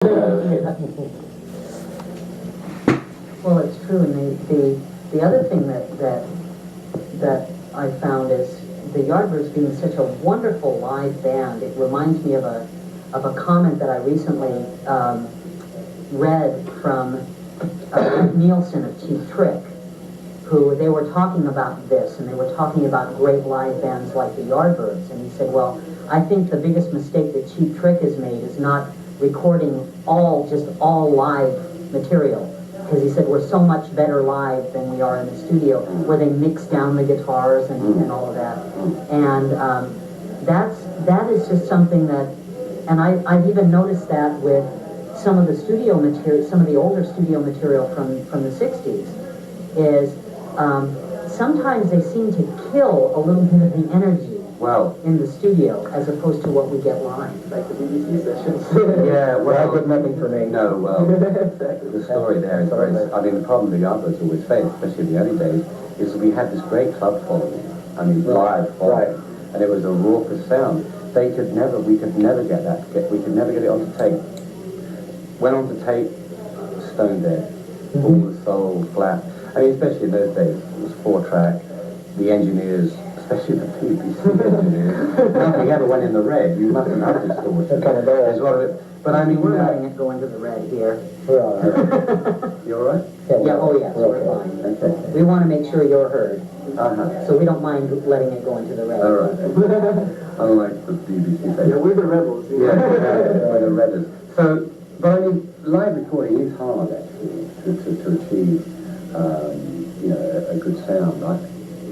Well, it's true, and the other thing that I found is the Yardbirds being such a wonderful live band. It reminds me of a comment that I recently read from Nielsen of Cheap Trick, who they were talking about this, and they were talking about great live bands like the Yardbirds, and he said, well, I think the biggest mistake that Cheap Trick has made is not recording just all live material. Because he said we're so much better live than we are in the studio, where they mix down the guitars and all of that. And that is just something that, and I've even noticed that with some of the studio material, some of the older studio material from the 60s, is sometimes they seem to kill a little bit of the energy in the studio as opposed to what we get live. Like the BBC sessions. Yeah, well, that did nothing for me. No, well, the story there is very, I mean, the problem the Yardbirds always faced, especially in the early days, is we had this great club following. I mean, live following. Right. And it was a raucous sound. We could never get it onto tape. Went on to tape, stone dead. All the soul, flat. I mean, especially in those days, it was 4-track. The engineers, especially the BBC engineers, nothing ever went in the red. You mustn't have distortion. Kind of bad. There's a lot of it. But I mean, We're letting it go into the red here. We're all right. You all right? Yeah, oh yes, we're fine. Okay. We want to make sure you're heard. Uh-huh. So we don't mind letting it go into the red. All right. Unlike the BBC thing. Yeah, we're the rebels. Yeah, we're the redders. So, but I mean, live recording is hard actually to achieve, a good sound.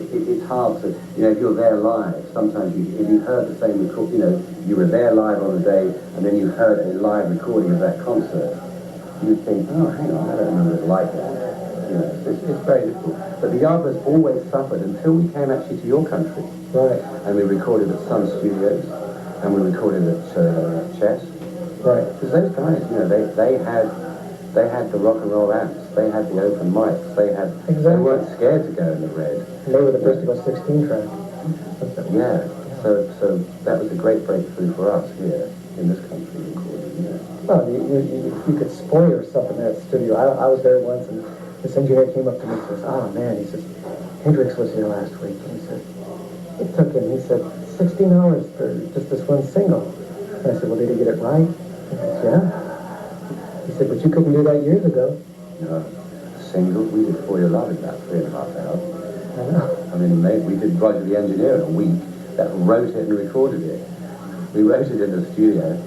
It's hard to, if you're there live, sometimes if you heard the same record, you were there live on the day, and then you heard a live recording of that concert, you'd think, oh, hang on, I don't remember it like that. It's very difficult. But the Yardbirds always suffered until we came actually to your country. Right. And we recorded at Sun Studios, and we recorded at Chess. Right. Because those guys, they had the rock and roll amps, they had the open mics, they weren't scared to go in the red. And they were the first to go 16 track. Yeah. So that was a great breakthrough for us here in this country recording. Yeah. Well, you could spoil yourself in that studio. I was there once, and this engineer came up to me and says, oh man, he says, Hendrix was here last week. And he said, it took him, he said, 16 hours for just this one single. And I said, well, did he get it right? He said, yeah. He said, but you couldn't do that years ago. No. Single, we did For Your Love in about 3.5 hours. I know. I mean, we did Roger the Engineer in a week, that wrote it and recorded it. We wrote it in the studio,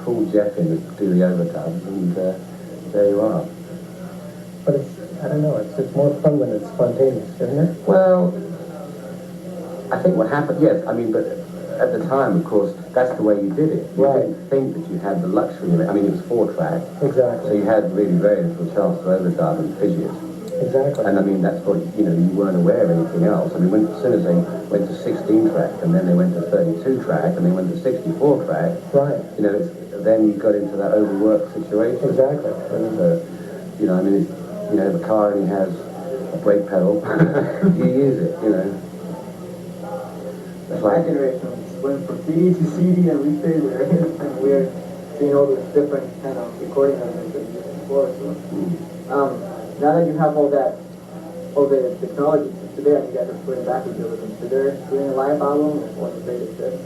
called Jeff in to do the overdubs, and there you are. But I don't know, it's more fun when it's spontaneous, isn't it? Well, I think what happened, yes, I mean, but at the time, of course, that's the way you did it. You didn't think that you had the luxury of it. I mean, it was 4-track. Exactly. So you had really very little chance to overdub and fidget. Exactly. And I mean, that's what, you weren't aware of anything else. I mean, as soon as they went to 16-track, and then they went to 32-track, and they went to 64-track, right. Then you got into that overworked situation. Exactly. And, if a car only has a brake pedal, you use it, It's My like, generation went from CD to CD, and we stayed there, and we're seeing all these different kind of recording elements that we used before. So, now that you have all the technology today, and you guys are putting back with you, consider doing a live album or the latest hits?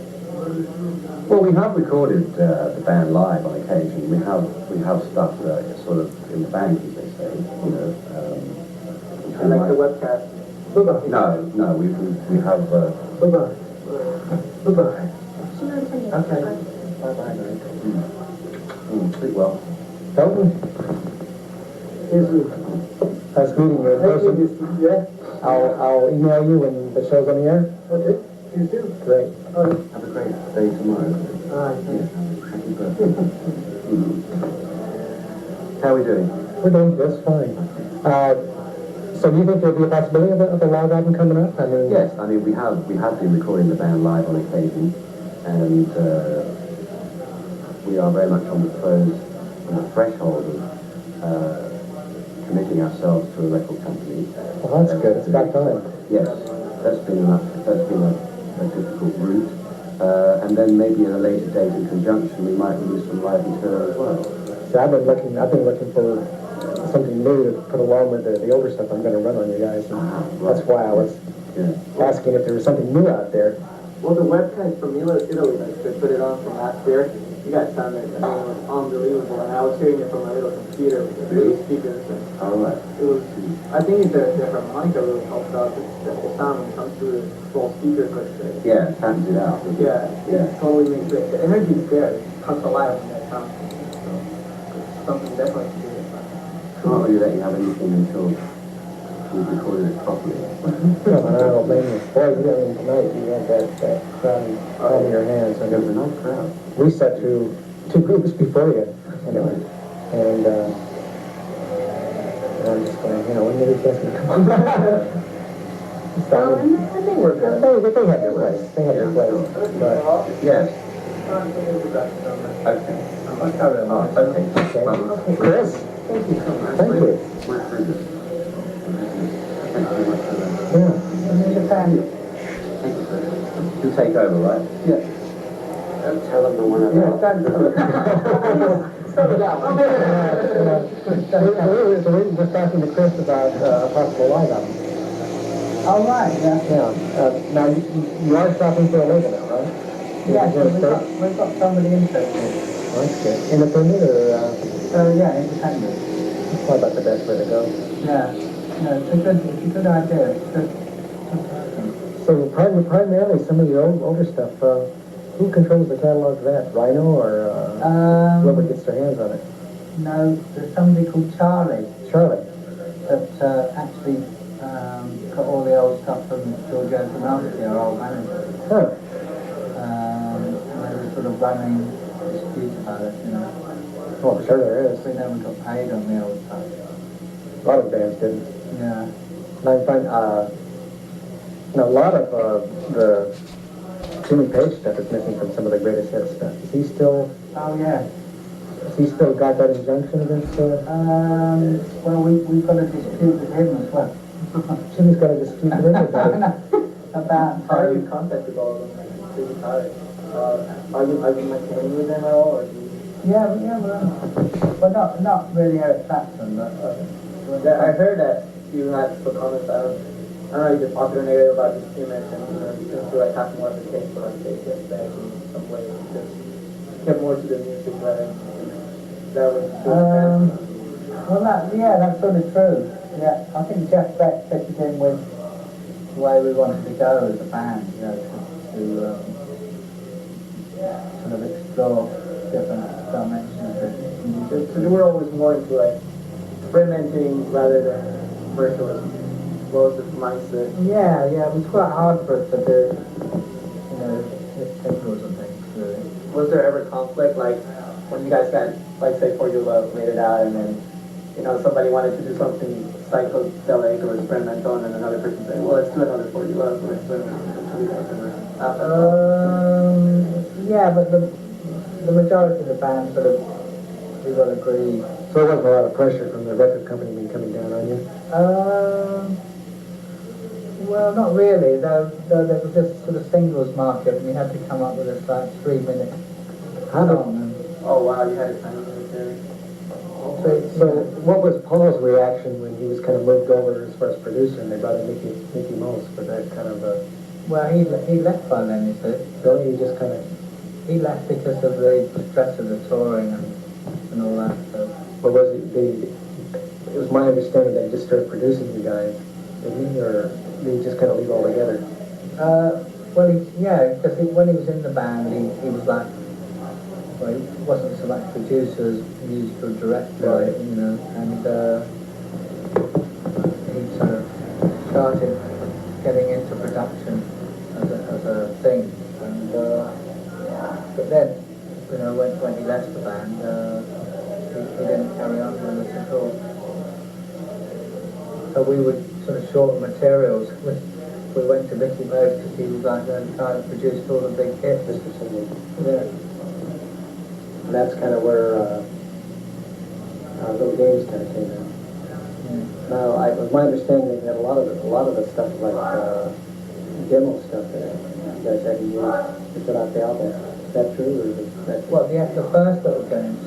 well, we have recorded the band live on occasion. We have stuff sort of in the bank, as they say, I like the webcast. Bye-bye. No, we have. Bye-bye. Bye-bye. Okay. Bye-bye. Sleep well. Elton? Yes, nice meeting you in person. Yeah. I'll email you when the show's on the air. Okay. You too. Great. Have a great day tomorrow. All right. Yeah. Happy birthday. How are we doing? We're doing just fine. So do you think there'll be a possibility of a live album coming up? I mean, Yes, I mean we have been recording the band live on occasion, and we are very much on the threshold of committing ourselves to a record company. well, that's good. It's about time. Yes, that's been a difficult route, and then maybe at a later date in conjunction we might release some live material as well. So I've been looking for something new to put along with the older stuff I'm going to run on you guys. And that's why I was asking if there was something new out there. Well, the webcast from Italy, they put it on from last year. You guys sounded, I mean, it was unbelievable. And I was hearing it from my little computer with the little speakers. And it was, I think the harmonica really helped out. The sound when it comes through the full speakers, like Yeah, it fans it out. yeah, it totally makes it. The energy is there. It comes alive when that sound. So, it's something definitely to do with that. Can't really let you have anything until we've recorded it properly. No, I don't blame you. Boy, you got me tonight. You had that crowd in your hands. It was a nice crowd. We sat through 2 groups before you, anyway. And I'm just going, when did he just come on? I think we're good. They had their place. They had their place. But, Yes. Okay. okay. Chris? Thank you so much. Thank you. My pleasure. Thank you very much for that. Yeah. I'm in the family. Thank you, sir. You take over, right? Yeah. Don't tell them the one about. Yeah, done. Start it out. So we were just talking to Chris about a possible live album. All right, yeah. Yeah. Now, you are shopping for a label now, right? Yeah, so Is there a we've got somebody interested. Oh, that's good. Independent or, Yeah, independent. that's probably about the best way to go. Yeah. No, it's a good idea. It's good. So primarily some of your older stuff, who controls the catalog of that? Rhino or whoever gets their hands on it? No, there's somebody called Charlie Charlie. that actually got all the old stuff from George Antonowski, our old manager. Huh. And they were sort of running disputes about it, Oh, I'm sure there is. We never got paid on the old stuff. A lot of bands didn't. Yeah. And I find, a lot of the Jimmy Page stuff is missing from some of the greatest hit stuff. Is he still? Oh yeah. Has he still got that injunction against? Well, we've got a dispute with him as well. Jimmy's got a dispute with everybody. About How are you in contact with all of them? Like, the guitarists? Are you maintaining with them at all, or do you? Yeah, well, not really Eric Clapton, but. Yeah, I heard that you had some comments. I don't know, you just popular narrative about this image, and you can feel like half more of the case, but like they get back in some way, just get more to the music rather. That was. Well, that's sort of true. Yeah, I think Jeff Beck fitted in with the way we wanted to go as a band, to sort of explore different dimensions. So you were always more into like experimenting rather than commercialism. What was the mindset? Yeah, it was quite hard for us to do, hit singles and things, really. Was there ever conflict, like when you guys got, like say For Your Love, made it out, and then somebody wanted to do something psychedelic or experimental, and then another person said, well, let's do another For Your Love, or yeah, but the majority of the band sort of, we will agree. So there wasn't a lot of pressure from the record company coming down on you? Well, not really, though there was just sort of singles market, and we had to come up with this like 3-minute song. Oh wow, you had a time there. So what was Paul's reaction when he was kind of moved over as far as producer and they brought in Mickey Most for that kind of a... Well, he left by then, you see. So he just kind of... He left because of the stress of the touring and all that. So. But was it was my understanding that he just started producing you guys, didn't he? Or did he just kind of leave altogether? Well, because when he was in the band, he was like, well, he wasn't so much producer as musical director, right. And he sort of started getting into production as a thing. And but then, when he left the band, he didn't carry on with us at all. So we were sort of short of materials. We went to Mickey Most because he was like the guy that produced all the big hits. Mr. Singer. Yeah. And that's kind of where Little Games kind of came in. Yeah. Now, it was my understanding that a lot of the stuff like demo stuff that you guys had to use to put out the album. Is that true, or is that? Well, the first Little Games.